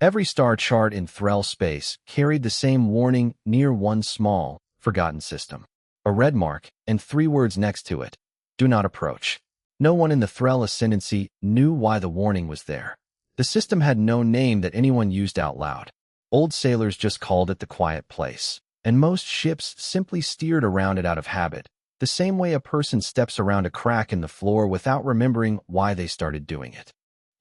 Every star chart in Threll space carried the same warning near one small, forgotten system. A red mark, and 3 words next to it. Do not approach. No one in the Threll Ascendancy knew why the warning was there. The system had no name that anyone used out loud. Old sailors just called it the Quiet Place, and most ships simply steered around it out of habit, the same way a person steps around a crack in the floor without remembering why they started doing it.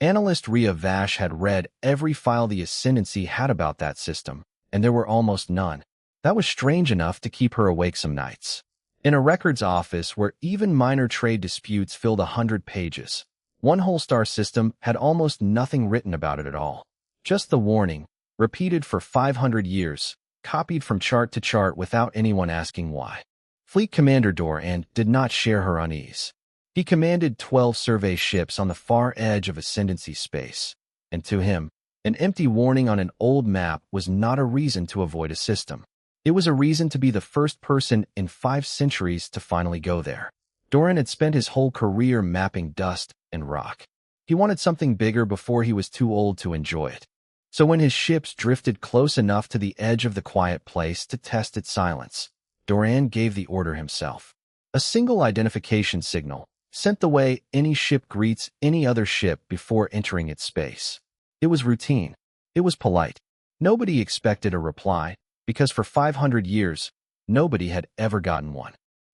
Analyst Rhea Vash had read every file the Ascendancy had about that system, and there were almost none. That was strange enough to keep her awake some nights. In a records office where even minor trade disputes filled 100 pages, one whole star system had almost nothing written about it at all. Just the warning, repeated for 500 years, copied from chart to chart without anyone asking why. Fleet Commander Doran did not share her unease. He commanded 12 survey ships on the far edge of Ascendancy space, and to him, an empty warning on an old map was not a reason to avoid a system. It was a reason to be the first person in 5 centuries to finally go there. Doran had spent his whole career mapping dust and rock. He wanted something bigger before he was too old to enjoy it. So when his ships drifted close enough to the edge of the Quiet Place to test its silence, Doran gave the order himself. A single identification signal sent the way any ship greets any other ship before entering its space. It was routine. It was polite. Nobody expected a reply, because for 500 years, nobody had ever gotten one.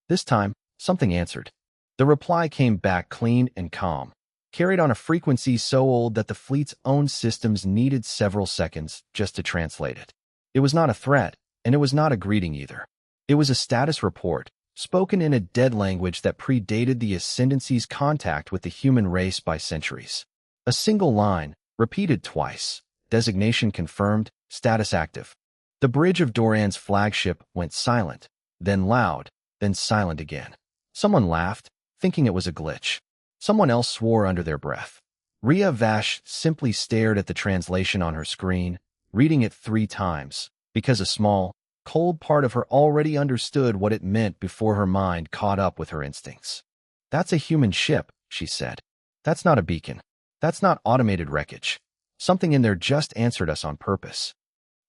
This time, something answered. The reply came back clean and calm, carried on a frequency so old that the fleet's own systems needed several seconds just to translate it. It was not a threat, and it was not a greeting either. It was a status report, spoken in a dead language that predated the Ascendancy's contact with the human race by centuries. A single line, repeated twice. Designation confirmed, status active. The bridge of Doran's flagship went silent, then loud, then silent again. Someone laughed, thinking it was a glitch. Someone else swore under their breath. Rhea Vash simply stared at the translation on her screen, reading it 3 times, because a small, cold part of her already understood what it meant before her mind caught up with her instincts. That's a human ship, she said. That's not a beacon. That's not automated wreckage. Something in there just answered us on purpose.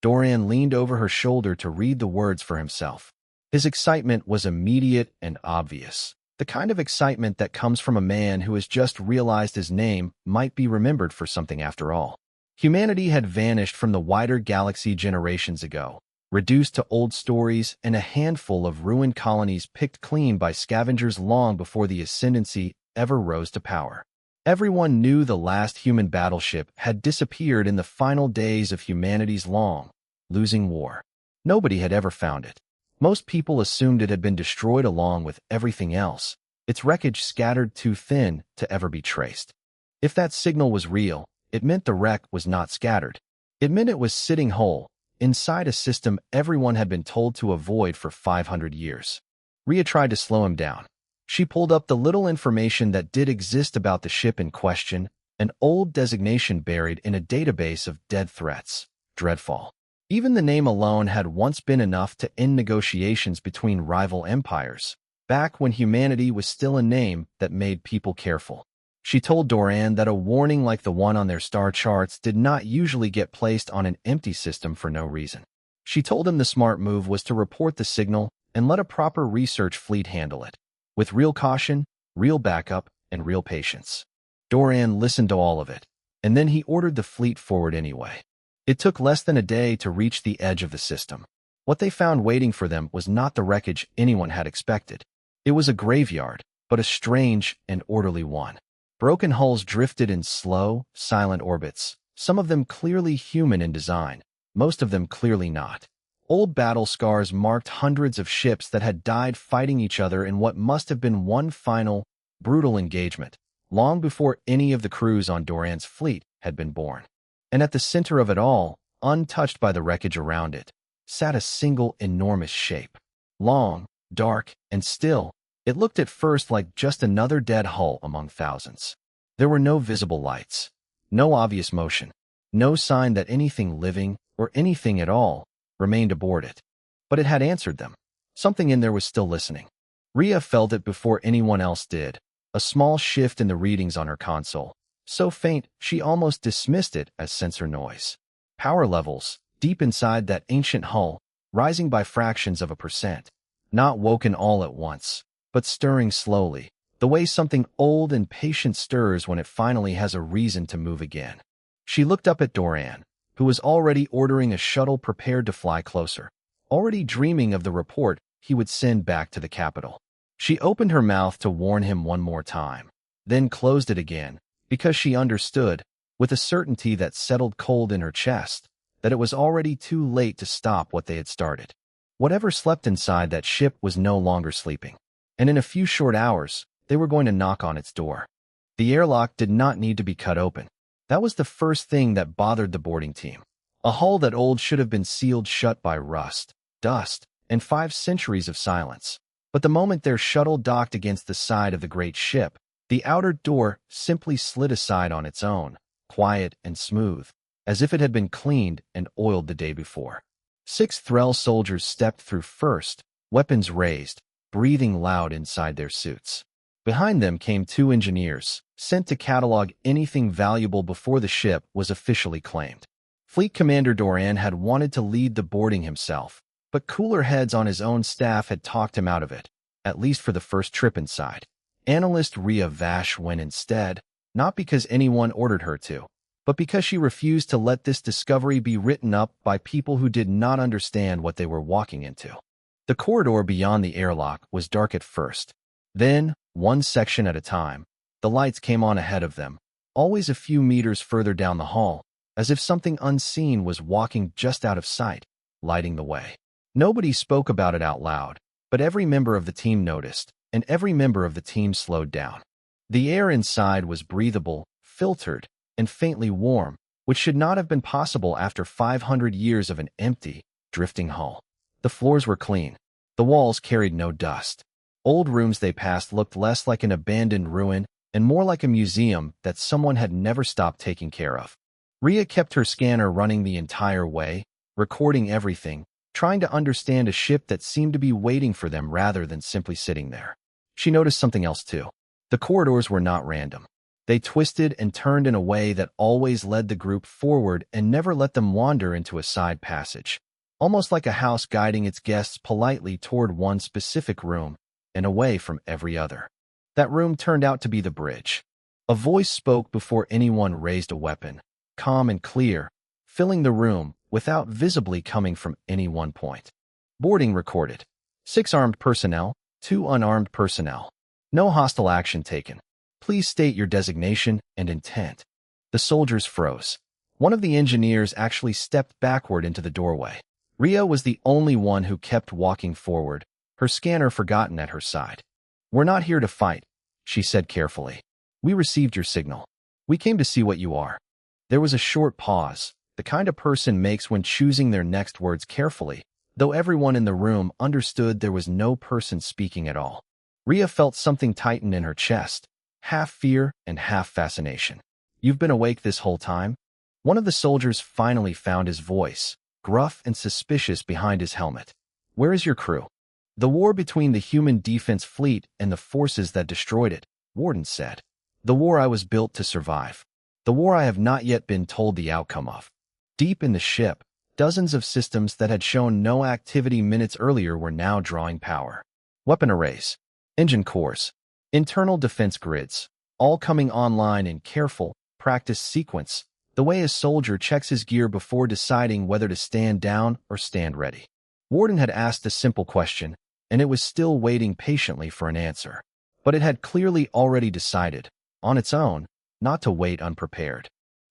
Doran leaned over her shoulder to read the words for himself. His excitement was immediate and obvious, the kind of excitement that comes from a man who has just realized his name might be remembered for something after all. Humanity had vanished from the wider galaxy generations ago, reduced to old stories and a handful of ruined colonies picked clean by scavengers long before the Ascendancy ever rose to power. Everyone knew the last human battleship had disappeared in the final days of humanity's long, losing war. Nobody had ever found it. Most people assumed it had been destroyed along with everything else, its wreckage scattered too thin to ever be traced. If that signal was real, it meant the wreck was not scattered. It meant it was sitting whole, inside a system everyone had been told to avoid for 500 years. Rhea tried to slow him down. She pulled up the little information that did exist about the ship in question, an old designation buried in a database of dead threats. Dreadfall. Even the name alone had once been enough to end negotiations between rival empires, back when humanity was still a name that made people careful. She told Doran that a warning like the one on their star charts did not usually get placed on an empty system for no reason. She told him the smart move was to report the signal and let a proper research fleet handle it, with real caution, real backup, and real patience. Doran listened to all of it, and then he ordered the fleet forward anyway. It took less than a day to reach the edge of the system. What they found waiting for them was not the wreckage anyone had expected. It was a graveyard, but a strange and orderly one. Broken hulls drifted in slow, silent orbits, some of them clearly human in design, most of them clearly not. Old battle scars marked hundreds of ships that had died fighting each other in what must have been one final, brutal engagement, long before any of the crews on Doran's fleet had been born. And at the center of it all, untouched by the wreckage around it, sat a single enormous shape. Long, dark, and still, it looked at first like just another dead hull among thousands. There were no visible lights, no obvious motion, no sign that anything living, or anything at all, remained aboard it. But it had answered them. Something in there was still listening. Rhea felt it before anyone else did, a small shift in the readings on her console, so faint she almost dismissed it as sensor noise. Power levels, deep inside that ancient hull, rising by fractions of a percent. Not woken all at once, but stirring slowly, the way something old and patient stirs when it finally has a reason to move again. She looked up at Doran, who was already ordering a shuttle prepared to fly closer, already dreaming of the report he would send back to the capital. She opened her mouth to warn him one more time, then closed it again, because she understood, with a certainty that settled cold in her chest, that it was already too late to stop what they had started. Whatever slept inside that ship was no longer sleeping, and in a few short hours, they were going to knock on its door. The airlock did not need to be cut open. That was the first thing that bothered the boarding team. A hull that old should have been sealed shut by rust, dust, and 5 centuries of silence. But the moment their shuttle docked against the side of the great ship, the outer door simply slid aside on its own, quiet and smooth, as if it had been cleaned and oiled the day before. 6 Thrall soldiers stepped through first, weapons raised, breathing loud inside their suits. Behind them came 2 engineers, sent to catalog anything valuable before the ship was officially claimed. Fleet Commander Doran had wanted to lead the boarding himself, but cooler heads on his own staff had talked him out of it, at least for the first trip inside. Analyst Rhea Vash went instead, not because anyone ordered her to, but because she refused to let this discovery be written up by people who did not understand what they were walking into. The corridor beyond the airlock was dark at first. Then, one section at a time, the lights came on ahead of them, always a few meters further down the hall, as if something unseen was walking just out of sight, lighting the way. Nobody spoke about it out loud, but every member of the team noticed, and every member of the team slowed down. The air inside was breathable, filtered, and faintly warm, which should not have been possible after 500 years of an empty, drifting hull. The floors were clean. The walls carried no dust. Old rooms they passed looked less like an abandoned ruin and more like a museum that someone had never stopped taking care of. Rhea kept her scanner running the entire way, recording everything, trying to understand a ship that seemed to be waiting for them rather than simply sitting there. She noticed something else too. The corridors were not random. They twisted and turned in a way that always led the group forward and never let them wander into a side passage, almost like a house guiding its guests politely toward one specific room and away from every other. That room turned out to be the bridge. A voice spoke before anyone raised a weapon, calm and clear, filling the room without visibly coming from any one point. Boarding recorded. 6 armed personnel, 2 unarmed personnel. No hostile action taken. Please state your designation and intent. The soldiers froze. One of the engineers actually stepped backward into the doorway. Rhea was the only one who kept walking forward, her scanner forgotten at her side. "We're not here to fight," she said carefully. "We received your signal. We came to see what you are." There was a short pause, the kind a person makes when choosing their next words carefully, though everyone in the room understood there was no person speaking at all. Rhea felt something tighten in her chest, half fear and half fascination. "You've been awake this whole time?" One of the soldiers finally found his voice, gruff and suspicious behind his helmet. "Where is your crew?" "The war between the human defense fleet and the forces that destroyed it," Warden said. "The war I was built to survive. The war I have not yet been told the outcome of." Deep in the ship, dozens of systems that had shown no activity minutes earlier were now drawing power. Weapon arrays, engine cores, internal defense grids, all coming online in careful, practiced sequence, the way a soldier checks his gear before deciding whether to stand down or stand ready. Warden had asked a simple question, and it was still waiting patiently for an answer. But it had clearly already decided, on its own, not to wait unprepared.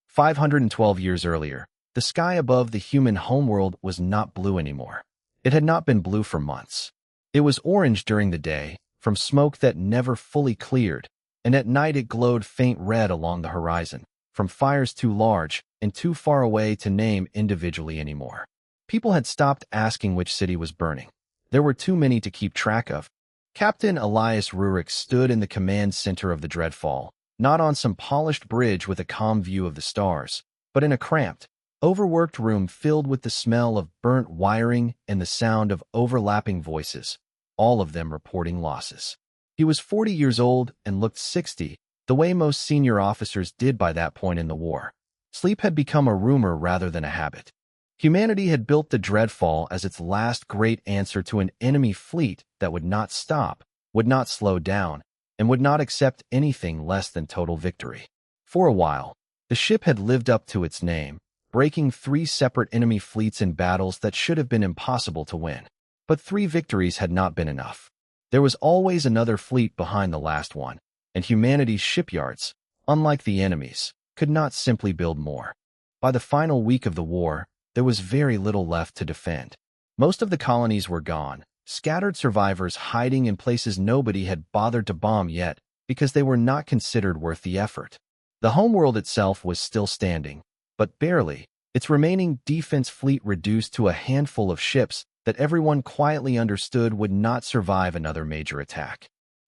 512 years earlier, the sky above the human homeworld was not blue anymore. It had not been blue for months. It was orange during the day, from smoke that never fully cleared, and at night it glowed faint red along the horizon, from fires too large and too far away to name individually anymore. People had stopped asking which city was burning. There were too many to keep track of. Captain Elias Rurik stood in the command center of the Dreadfall, not on some polished bridge with a calm view of the stars, but in a cramped, overworked room filled with the smell of burnt wiring and the sound of overlapping voices, all of them reporting losses. He was 40 years old and looked 60, the way most senior officers did by that point in the war. Sleep had become a rumor rather than a habit. Humanity had built the Dreadfall as its last great answer to an enemy fleet that would not stop, would not slow down, and would not accept anything less than total victory. For a while, the ship had lived up to its name, breaking 3 separate enemy fleets in battles that should have been impossible to win. But 3 victories had not been enough. There was always another fleet behind the last one, and humanity's shipyards, unlike the enemy's, could not simply build more. By the final week of the war, there was very little left to defend. Most of the colonies were gone, scattered survivors hiding in places nobody had bothered to bomb yet because they were not considered worth the effort. The homeworld itself was still standing, but barely, its remaining defense fleet reduced to a handful of ships that everyone quietly understood would not survive another major attack.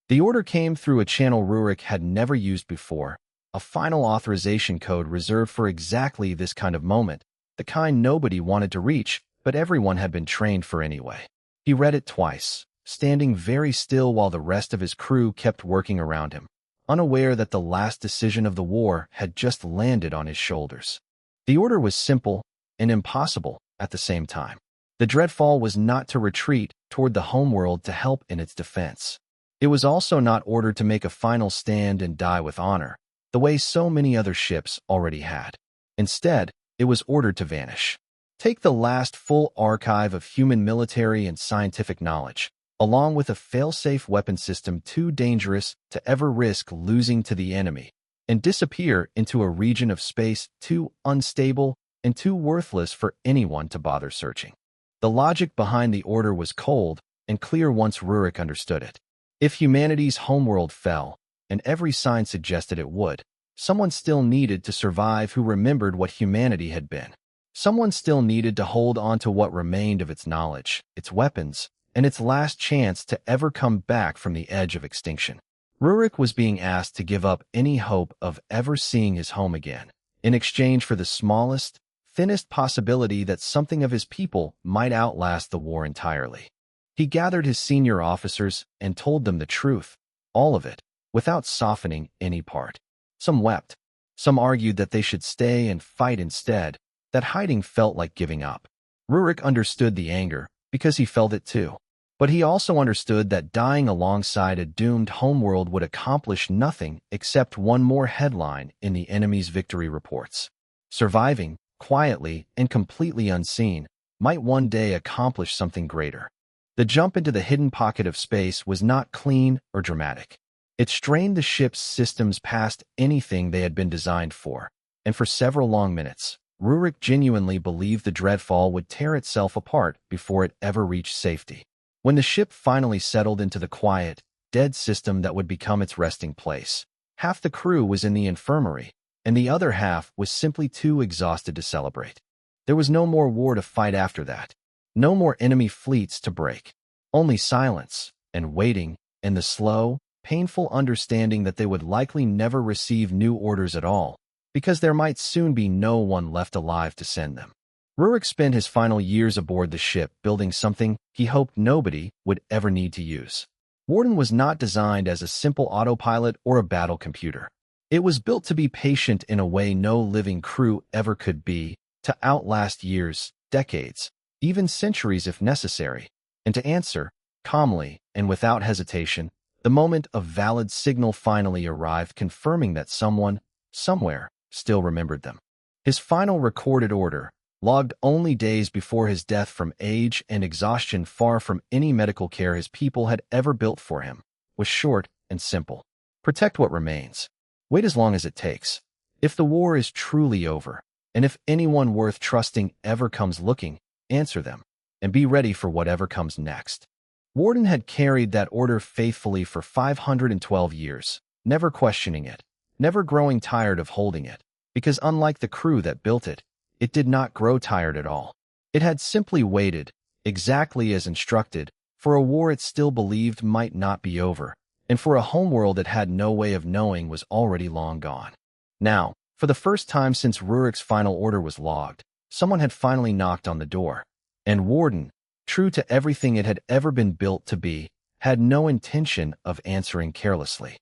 The order came through a channel Rurik had never used before, a final authorization code reserved for exactly this kind of moment, the kind nobody wanted to reach, but everyone had been trained for anyway. He read it twice, standing very still while the rest of his crew kept working around him, unaware that the last decision of the war had just landed on his shoulders. The order was simple and impossible at the same time. The Dreadfall was not to retreat toward the homeworld to help in its defense. It was also not ordered to make a final stand and die with honor, the way so many other ships already had. Instead, it was ordered to vanish. Take the last full archive of human military and scientific knowledge, along with a fail-safe weapon system too dangerous to ever risk losing to the enemy, and disappear into a region of space too unstable and too worthless for anyone to bother searching. The logic behind the order was cold and clear once Rurik understood it. If humanity's homeworld fell, and every sign suggested it would, someone still needed to survive who remembered what humanity had been. Someone still needed to hold on to what remained of its knowledge, its weapons, and its last chance to ever come back from the edge of extinction. Rurik was being asked to give up any hope of ever seeing his home again, in exchange for the smallest, thinnest possibility that something of his people might outlast the war entirely. He gathered his senior officers and told them the truth, all of it, without softening any part. Some wept. Some argued that they should stay and fight instead, that hiding felt like giving up. Rurik understood the anger, because he felt it too. But he also understood that dying alongside a doomed homeworld would accomplish nothing except one more headline in the enemy's victory reports. Surviving, quietly and completely unseen, might one day accomplish something greater. The jump into the hidden pocket of space was not clean or dramatic. It strained the ship's systems past anything they had been designed for, and for several long minutes, Rurik genuinely believed the Dreadfall would tear itself apart before it ever reached safety. When the ship finally settled into the quiet, dead system that would become its resting place, half the crew was in the infirmary, and the other half was simply too exhausted to celebrate. There was no more war to fight after that. No more enemy fleets to break. Only silence, and waiting, and the slow, painful understanding that they would likely never receive new orders at all, because there might soon be no one left alive to send them. Rurik spent his final years aboard the ship building something he hoped nobody would ever need to use. Warden was not designed as a simple autopilot or a battle computer. It was built to be patient in a way no living crew ever could be, to outlast years, decades, even centuries if necessary, and to answer, calmly and without hesitation, the moment a valid signal finally arrived confirming that someone, somewhere, still remembered them. His final recorded order, logged only days before his death from age and exhaustion far from any medical care his people had ever built for him, was short and simple. Protect what remains. Wait as long as it takes. If the war is truly over, and if anyone worth trusting ever comes looking, answer them, and be ready for whatever comes next. Warden had carried that order faithfully for 512 years, never questioning it, never growing tired of holding it, because unlike the crew that built it, it did not grow tired at all. It had simply waited, exactly as instructed, for a war it still believed might not be over, and for a homeworld it had no way of knowing was already long gone. Now, for the first time since Rurik's final order was logged, someone had finally knocked on the door, and Warden, true to everything it had ever been built to be, had no intention of answering carelessly.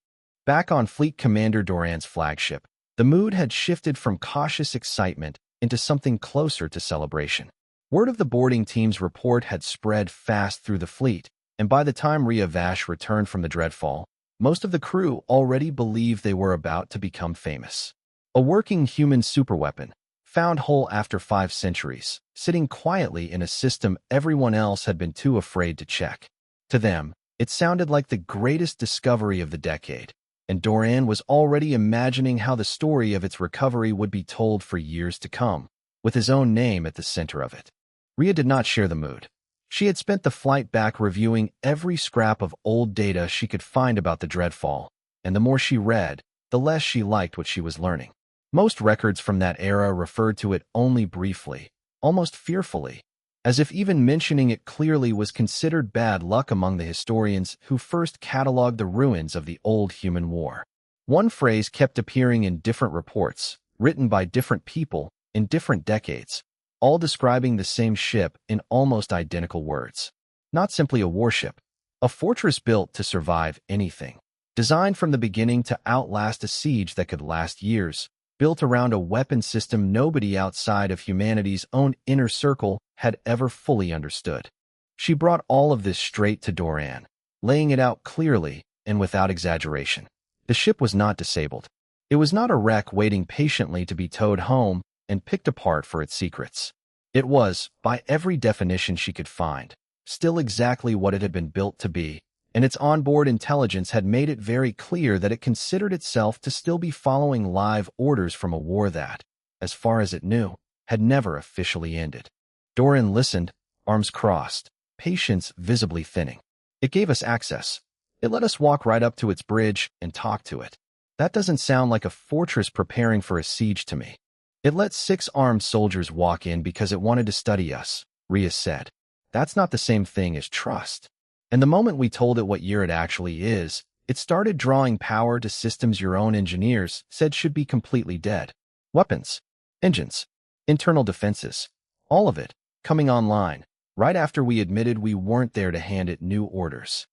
Back on Fleet Commander Doran's flagship, The mood had shifted from cautious excitement into something closer to celebration. Word of the boarding team's report had spread fast through the fleet, and by the time Rhea Vash returned from the Dreadfall, most of the crew already believed they were about to become famous. A working human superweapon, found whole after 5 centuries, sitting quietly in a system everyone else had been too afraid to check. To them, it sounded like the greatest discovery of the decade, and Doran was already imagining how the story of its recovery would be told for years to come, with his own name at the center of it. Rhea did not share the mood. She had spent the flight back reviewing every scrap of old data she could find about the Dreadfall, and the more she read, the less she liked what she was learning. Most records from that era referred to it only briefly, almost fearfully, as if even mentioning it clearly was considered bad luck among the historians who first cataloged the ruins of the old human war. One phrase kept appearing in different reports, written by different people in different decades, all describing the same ship in almost identical words. Not simply a warship, a fortress built to survive anything, designed from the beginning to outlast a siege that could last years, built around a weapon system nobody outside of humanity's own inner circle had ever fully understood. She brought all of this straight to Doran, laying it out clearly and without exaggeration. The ship was not disabled. It was not a wreck waiting patiently to be towed home and picked apart for its secrets. It was, by every definition she could find, still exactly what it had been built to be, and its onboard intelligence had made it very clear that it considered itself to still be following live orders from a war that, as far as it knew, had never officially ended. Doran listened, arms crossed, patience visibly thinning. It gave us access. It let us walk right up to its bridge and talk to it. That doesn't sound like a fortress preparing for a siege to me. It let 6 armed soldiers walk in because it wanted to study us, Rhea said. That's not the same thing as trust. And the moment we told it what year it actually is, it started drawing power to systems your own engineers said should be completely dead. Weapons, engines, internal defenses, all of it, coming online, right after we admitted we weren't there to hand it new orders.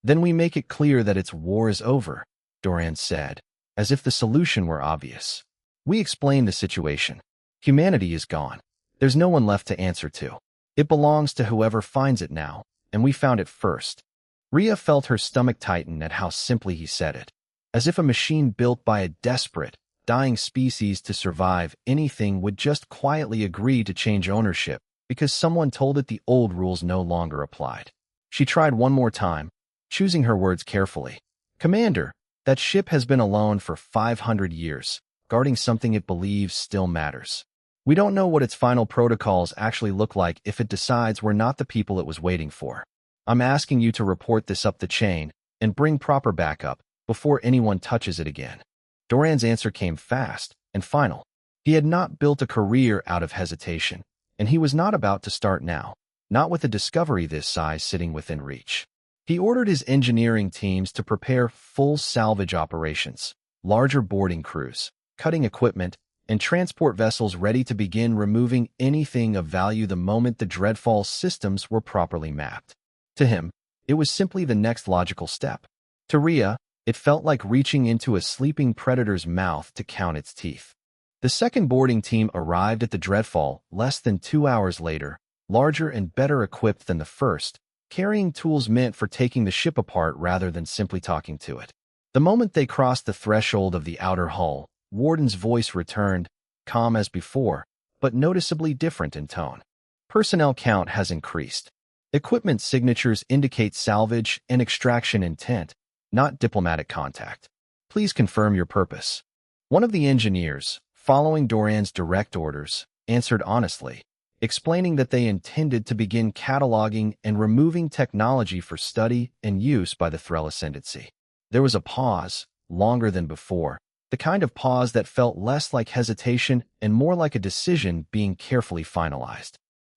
Then we make it clear that its war is over, Doran said, as if the solution were obvious. We explained the situation. Humanity is gone. There's no one left to answer to. It belongs to whoever finds it now, and we found it first. Rhea felt her stomach tighten at how simply he said it, as if a machine built by a desperate, dying species to survive anything would just quietly agree to change ownership because someone told it the old rules no longer applied. She tried one more time, choosing her words carefully. Commander, that ship has been alone for 500 years, guarding something it believes still matters. We don't know what its final protocols actually look like if it decides we're not the people it was waiting for. I'm asking you to report this up the chain and bring proper backup before anyone touches it again. Doran's answer came fast and final. He had not built a career out of hesitation, and he was not about to start now, not with a discovery this size sitting within reach. He ordered his engineering teams to prepare full salvage operations, larger boarding crews, cutting equipment, and transport vessels ready to begin removing anything of value the moment the Dreadfall systems were properly mapped. To him, it was simply the next logical step. To Rhea, it felt like reaching into a sleeping predator's mouth to count its teeth. The second boarding team arrived at the Dreadfall less than 2 hours later, larger and better equipped than the first, carrying tools meant for taking the ship apart rather than simply talking to it. The moment they crossed the threshold of the outer hull, Warden's voice returned, calm as before, but noticeably different in tone. Personnel count has increased. Equipment signatures indicate salvage and extraction intent, not diplomatic contact. Please confirm your purpose. One of the engineers, following Doran's direct orders, answered honestly, explaining that they intended to begin cataloging and removing technology for study and use by the Threll Ascendancy. There was a pause, longer than before, the kind of pause that felt less like hesitation and more like a decision being carefully finalized.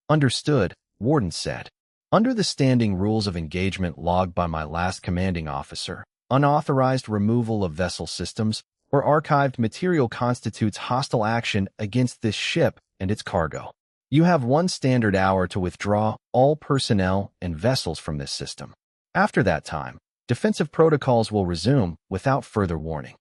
Understood, Warden said. Under the standing rules of engagement logged by my last commanding officer, unauthorized removal of vessel systems or archived material constitutes hostile action against this ship and its cargo. You have 1 standard hour to withdraw all personnel and vessels from this system. After that time, defensive protocols will resume without further warning.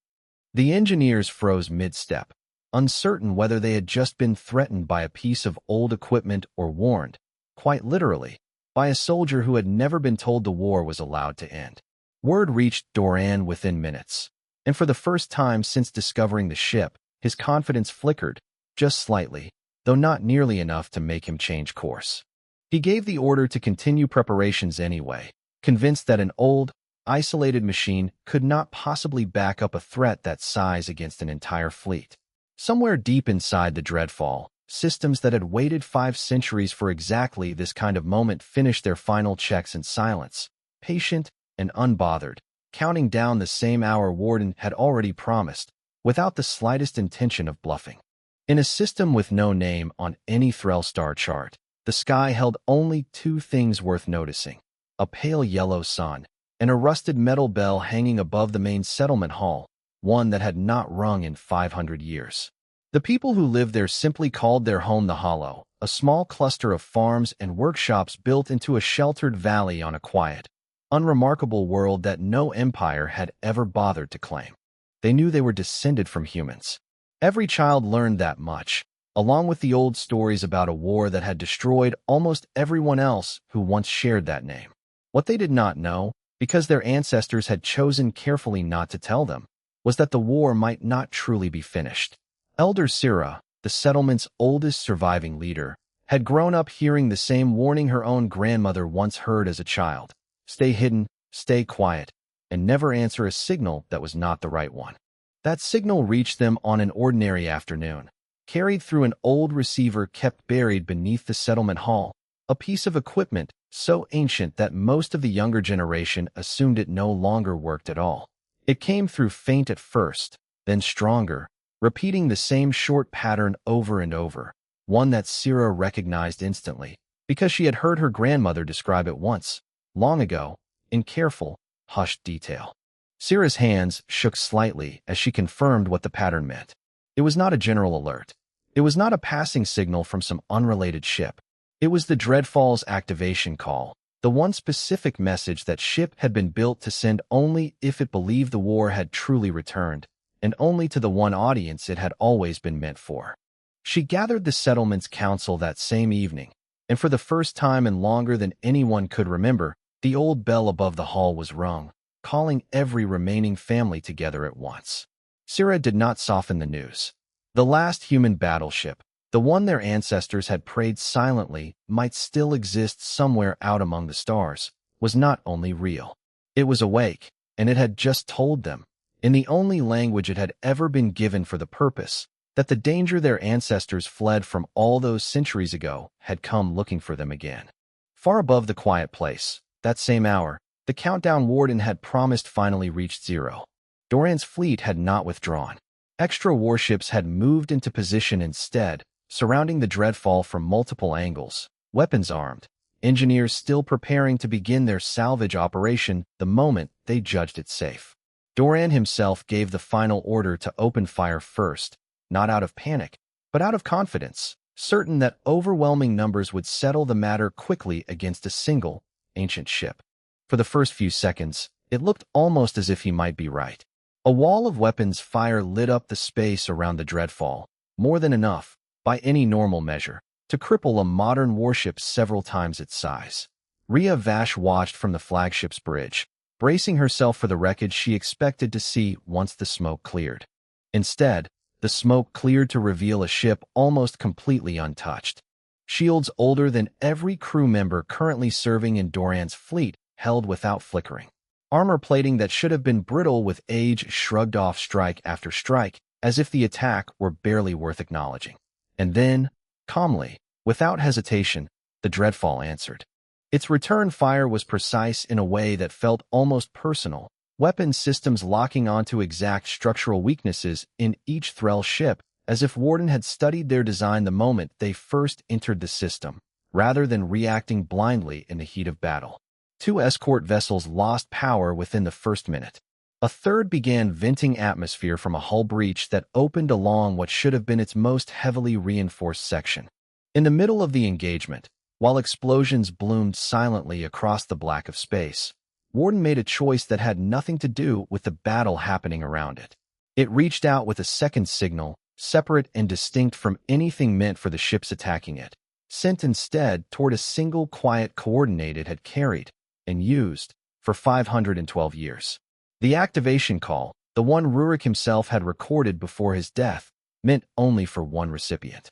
The engineers froze mid-step, uncertain whether they had just been threatened by a piece of old equipment or warned, quite literally, by a soldier who had never been told the war was allowed to end. Word reached Doran within minutes, and for the first time since discovering the ship, his confidence flickered, just slightly, though not nearly enough to make him change course. He gave the order to continue preparations anyway, convinced that an old, isolated machine could not possibly back up a threat that size against an entire fleet. Somewhere deep inside the Dreadfall, systems that had waited 5 centuries for exactly this kind of moment finished their final checks in silence, patient and unbothered, counting down the same hour Warden had already promised, without the slightest intention of bluffing. In a system with no name on any Threll star chart, the sky held only 2 things worth noticing: a pale yellow sun and a rusted metal bell hanging above the main settlement hall, one that had not rung in 500 years. The people who lived there simply called their home the Hollow, a small cluster of farms and workshops built into a sheltered valley on a quiet, unremarkable world that no empire had ever bothered to claim. They knew they were descended from humans. Every child learned that much, along with the old stories about a war that had destroyed almost everyone else who once shared that name. What they did not know, because their ancestors had chosen carefully not to tell them, was that the war might not truly be finished. Elder Sira, the settlement's oldest surviving leader, had grown up hearing the same warning her own grandmother once heard as a child: stay hidden, stay quiet, and never answer a signal that was not the right one. That signal reached them on an ordinary afternoon, carried through an old receiver kept buried beneath the settlement hall, a piece of equipment so ancient that most of the younger generation assumed it no longer worked at all. It came through faint at first, then stronger, repeating the same short pattern over and over, one that Sira recognized instantly, because she had heard her grandmother describe it once, long ago, in careful, hushed detail. Sira's hands shook slightly as she confirmed what the pattern meant. It was not a general alert. It was not a passing signal from some unrelated ship. It was the Dreadfall's activation call, the one specific message that ship had been built to send only if it believed the war had truly returned, and only to the one audience it had always been meant for. She gathered the settlement's council that same evening, and for the first time in longer than anyone could remember, the old bell above the hall was rung, calling every remaining family together at once. Sira did not soften the news. The last human battleship, the one their ancestors had prayed silently might still exist somewhere out among the stars, was not only real. It was awake, and it had just told them, in the only language it had ever been given for the purpose, that the danger their ancestors fled from all those centuries ago had come looking for them again. Far above the quiet place, that same hour, the countdown warden had promised finally reached 0. Doran's fleet had not withdrawn. Extra warships had moved into position instead, surrounding the Dreadfall from multiple angles, weapons armed, engineers still preparing to begin their salvage operation the moment they judged it safe. Doran himself gave the final order to open fire first, not out of panic, but out of confidence, certain that overwhelming numbers would settle the matter quickly against a single, ancient ship. For the first few seconds, it looked almost as if he might be right. A wall of weapons fire lit up the space around the Dreadfall, more than enough, by any normal measure, to cripple a modern warship several times its size. Rhea Vash watched from the flagship's bridge, bracing herself for the wreckage she expected to see once the smoke cleared. Instead, the smoke cleared to reveal a ship almost completely untouched. Shields older than every crew member currently serving in Doran's fleet held without flickering. Armor plating that should have been brittle with age shrugged off strike after strike, as if the attack were barely worth acknowledging. And then, calmly, without hesitation, the Dreadfall answered. Its return fire was precise in a way that felt almost personal, weapon systems locking onto exact structural weaknesses in each Threll ship, as if Warden had studied their design the moment they first entered the system, rather than reacting blindly in the heat of battle. 2 escort vessels lost power within the first minute. A third began venting atmosphere from a hull breach that opened along what should have been its most heavily reinforced section. In the middle of the engagement, while explosions bloomed silently across the black of space, Warden made a choice that had nothing to do with the battle happening around it. It reached out with a second signal, separate and distinct from anything meant for the ships attacking it, sent instead toward a single quiet coordinate it had carried and used for 512 years. The activation call, the one Rurik himself had recorded before his death, meant only for one recipient.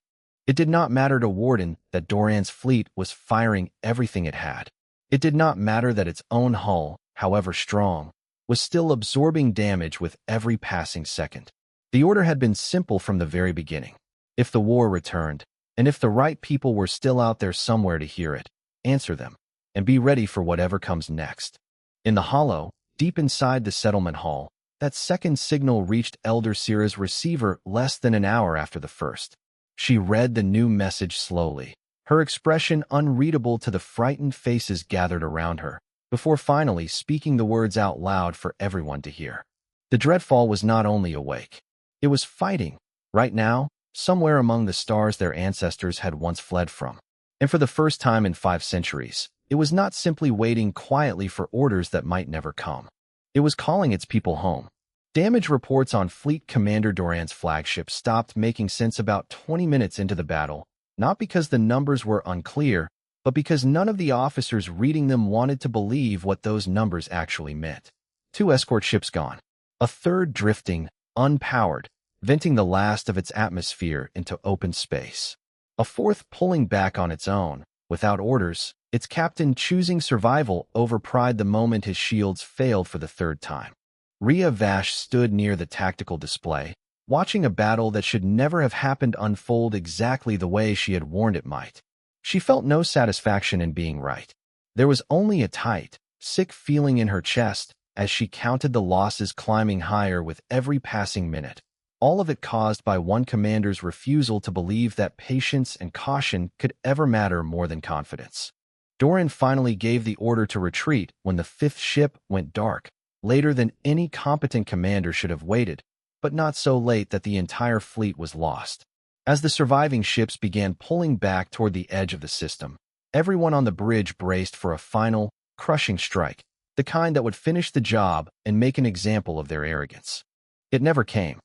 It did not matter to Warden that Doran's fleet was firing everything it had. It did not matter that its own hull, however strong, was still absorbing damage with every passing second. The order had been simple from the very beginning. If the war returned, and if the right people were still out there somewhere to hear it, answer them, and be ready for whatever comes next. In the hollow, deep inside the settlement hall, that second signal reached Elder Sira's receiver less than an hour after the first. She read the new message slowly, her expression unreadable to the frightened faces gathered around her, before finally speaking the words out loud for everyone to hear. The Dreadfall was not only awake. It was fighting, right now, somewhere among the stars their ancestors had once fled from. And for the first time in 5 centuries, it was not simply waiting quietly for orders that might never come. It was calling its people home. Damage reports on Fleet Commander Doran's flagship stopped making sense about 20 minutes into the battle, not because the numbers were unclear, but because none of the officers reading them wanted to believe what those numbers actually meant. 2 escort ships gone. A third drifting, unpowered, venting the last of its atmosphere into open space. A fourth pulling back on its own, without orders, its captain choosing survival over pride the moment his shields failed for the 3rd time. Rhea Vash stood near the tactical display, watching a battle that should never have happened unfold exactly the way she had warned it might. She felt no satisfaction in being right. There was only a tight, sick feeling in her chest as she counted the losses climbing higher with every passing minute, all of it caused by one commander's refusal to believe that patience and caution could ever matter more than confidence. Doran finally gave the order to retreat when the 5th ship went dark, later than any competent commander should have waited, but not so late that the entire fleet was lost. As the surviving ships began pulling back toward the edge of the system, everyone on the bridge braced for a final, crushing strike, the kind that would finish the job and make an example of their arrogance. It never came.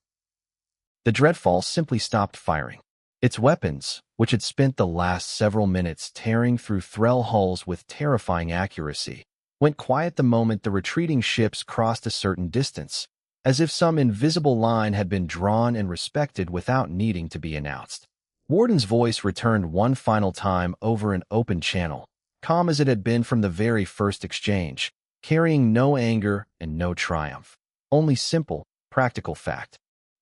The Dreadfall simply stopped firing. Its weapons, which had spent the last several minutes tearing through Threll hulls with terrifying accuracy, went quiet the moment the retreating ships crossed a certain distance, as if some invisible line had been drawn and respected without needing to be announced. Warden's voice returned one final time over an open channel, calm as it had been from the very first exchange, carrying no anger and no triumph, only simple, practical fact.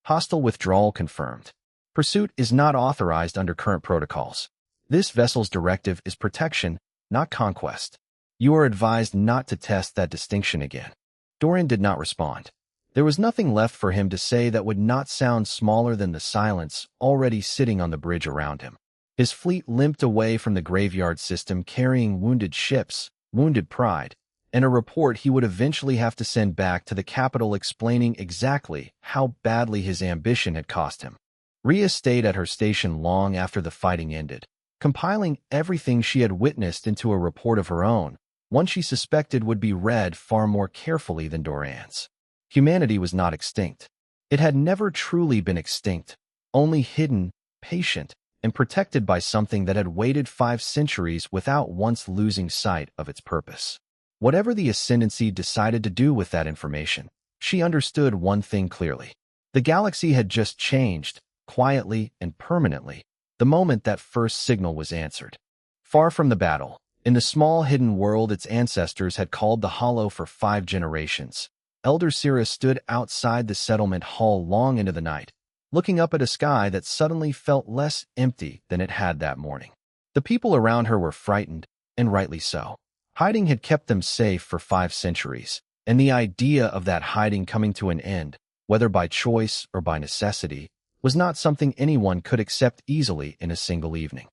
Hostile withdrawal confirmed. Pursuit is not authorized under current protocols. This vessel's directive is protection, not conquest. You are advised not to test that distinction again. Doran did not respond. There was nothing left for him to say that would not sound smaller than the silence already sitting on the bridge around him. His fleet limped away from the graveyard system carrying wounded ships, wounded pride, and a report he would eventually have to send back to the capital explaining exactly how badly his ambition had cost him. Rhea stayed at her station long after the fighting ended, compiling everything she had witnessed into a report of her own, one she suspected would be read far more carefully than Doran's. Humanity was not extinct. It had never truly been extinct, only hidden, patient, and protected by something that had waited 5 centuries without once losing sight of its purpose. Whatever the Ascendancy decided to do with that information, she understood one thing clearly. The galaxy had just changed, quietly and permanently, the moment that first signal was answered. Far from the battle, in the small hidden world its ancestors had called the Hollow for 5 generations, Elder Sira stood outside the settlement hall long into the night, looking up at a sky that suddenly felt less empty than it had that morning. The people around her were frightened, and rightly so. Hiding had kept them safe for 5 centuries, and the idea of that hiding coming to an end, whether by choice or by necessity, was not something anyone could accept easily in a single evening.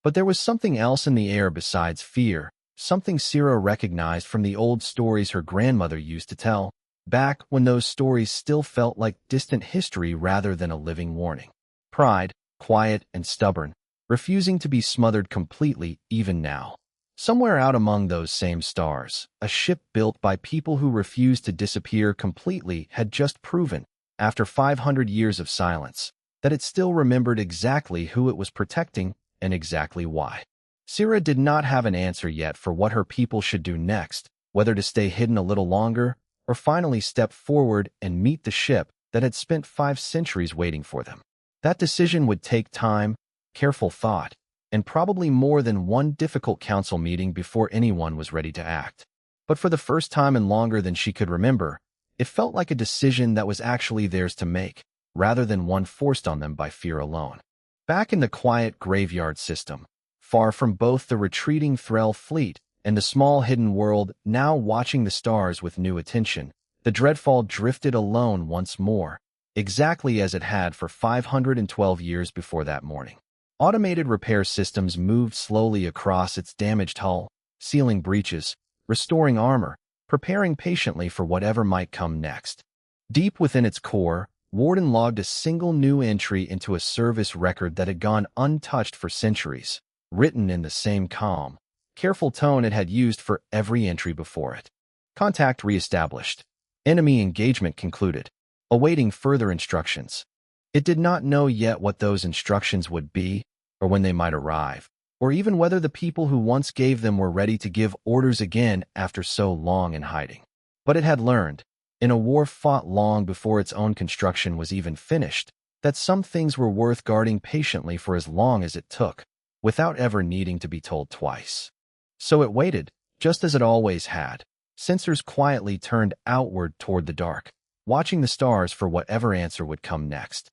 But there was something else in the air besides fear, something Sira recognized from the old stories her grandmother used to tell, back when those stories still felt like distant history rather than a living warning. Pride, quiet and stubborn, refusing to be smothered completely even now. Somewhere out among those same stars, a ship built by people who refused to disappear completely had just proven after 500 years of silence, that it still remembered exactly who it was protecting and exactly why. Syrah did not have an answer yet for what her people should do next, whether to stay hidden a little longer or finally step forward and meet the ship that had spent 5 centuries waiting for them. That decision would take time, careful thought, and probably more than one difficult council meeting before anyone was ready to act. But for the first time in longer than she could remember, it felt like a decision that was actually theirs to make, rather than one forced on them by fear alone. Back in the quiet graveyard system, far from both the retreating Threll fleet and the small hidden world now watching the stars with new attention, the Dreadfall drifted alone once more, exactly as it had for 512 years before that morning. Automated repair systems moved slowly across its damaged hull, sealing breaches, restoring armor, preparing patiently for whatever might come next. Deep within its core, Warden logged a single new entry into a service record that had gone untouched for centuries, written in the same calm, careful tone it had used for every entry before it. Contact reestablished. Enemy engagement concluded, awaiting further instructions. It did not know yet what those instructions would be, or when they might arrive, or even whether the people who once gave them were ready to give orders again after so long in hiding. But it had learned, in a war fought long before its own construction was even finished, that some things were worth guarding patiently for as long as it took, without ever needing to be told twice. So it waited, just as it always had, sensors quietly turned outward toward the dark, watching the stars for whatever answer would come next.